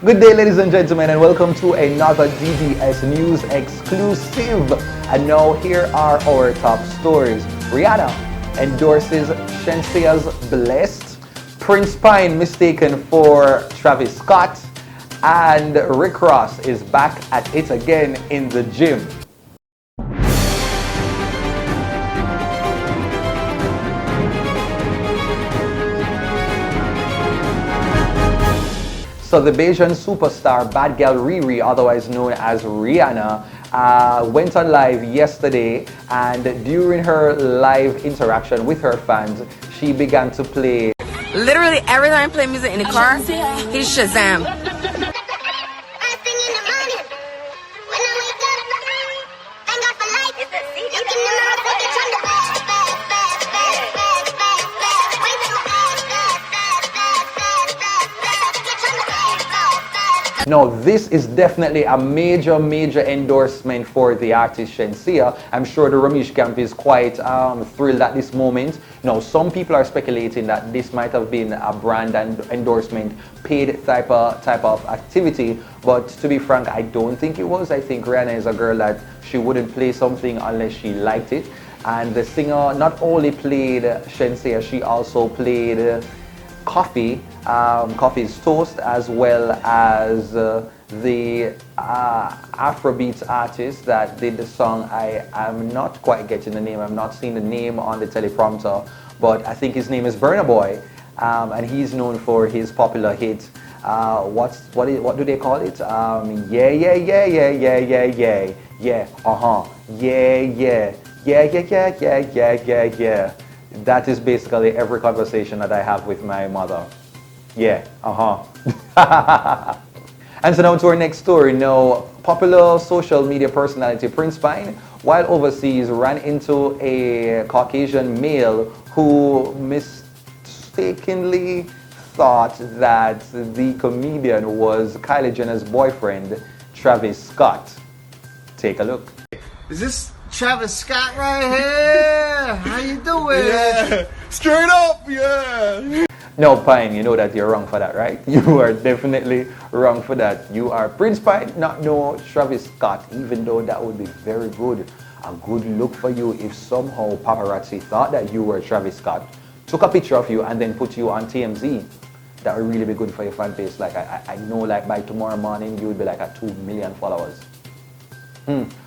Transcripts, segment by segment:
Good day, ladies and gentlemen, and welcome to another DBS News exclusive. And now here are our top stories. Rihanna endorses Shenseea's Blessed. Prince Pine mistaken for Travis Scott. And Rick Ross is back at it again in the gym. So the Bayesian superstar Bad Girl Riri, otherwise known as Rihanna, went on live yesterday, and during her live interaction with her fans, she began to play. Literally every time I play music in the car, he's Shazam. Now, this is definitely a major endorsement for the artist Shenseea. I'm sure the Ramesh camp is quite thrilled at this moment. Now, some people are speculating that this might have been a brand and endorsement paid type of activity, but to be frank, I don't think it was. I think Rihanna is a girl that she wouldn't play something unless she liked it. And the singer not only played Shenseea, she also played Coffee's Toast, as well as the Afrobeat artist that did the song. I am not quite getting the name. I'm not seeing the name on the teleprompter, but I think his name is Burna Boy, and he's known for his popular hit. What do they call it? Yeah, yeah, yeah, yeah, yeah, yeah, yeah, yeah, yeah, yeah, yeah, yeah, yeah, yeah, yeah, yeah, yeah. That is basically every conversation that I have with my mother. Yeah, And so now to our next story. Now, popular social media personality Prince Pine, while overseas, ran into a Caucasian male who mistakenly thought that the comedian was Kylie Jenner's boyfriend, Travis Scott. Take a look. Is this Travis Scott right here? How you doing? Yeah, straight up, yeah. No, Pine, you know that you're wrong for that, right? You are definitely wrong for that. You are Prince Pine, not no Travis Scott, even though that would be very good. A good look for you if somehow paparazzi thought that you were Travis Scott, took a picture of you, and then put you on TMZ. That would really be good for your fan base. Like, I know, like, by tomorrow morning, you would be like at 2 million followers.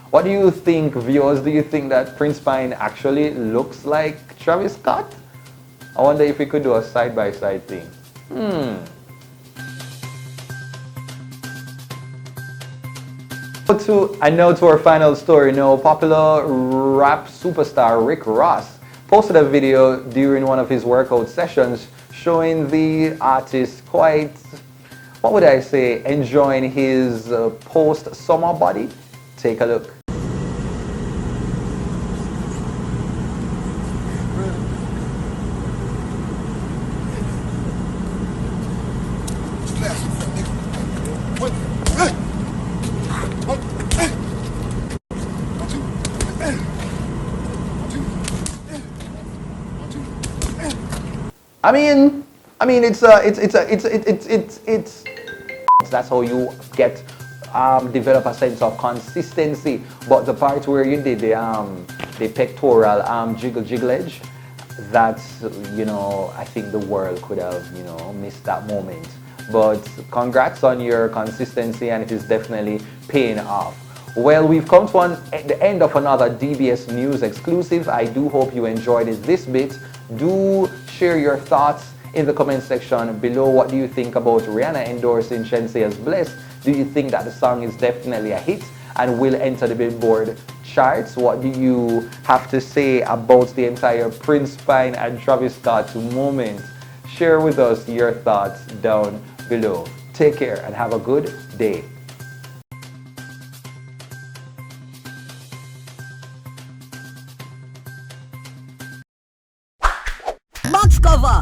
What do you think, viewers? Do you think that Prince Pine actually looks like Travis Scott? I wonder if we could do a side-by-side thing. And now to our final story. Now, popular rap superstar Rick Ross posted a video during one of his workout sessions showing the artist quite, what would I say, enjoying his post-summer body. Take a look. I mean, it's that's how you get develop a sense of consistency. But the part where you did the pectoral jiggle edge, that's, you know, I think the world could have, you know, missed that moment. But congrats on your consistency, and it is definitely paying off. Well, we've come to the end of another DBS News exclusive. I do hope you enjoyed it this bit. Do share your thoughts in the comment section below. What do you think about Rihanna endorsing Shenseea's Blessed? Do you think that the song is definitely a hit and will enter the Billboard charts? What do you have to say about the entire Prince Pine and Travis Scott moment? Share with us your thoughts down below. Take care and have a good day. Box cover.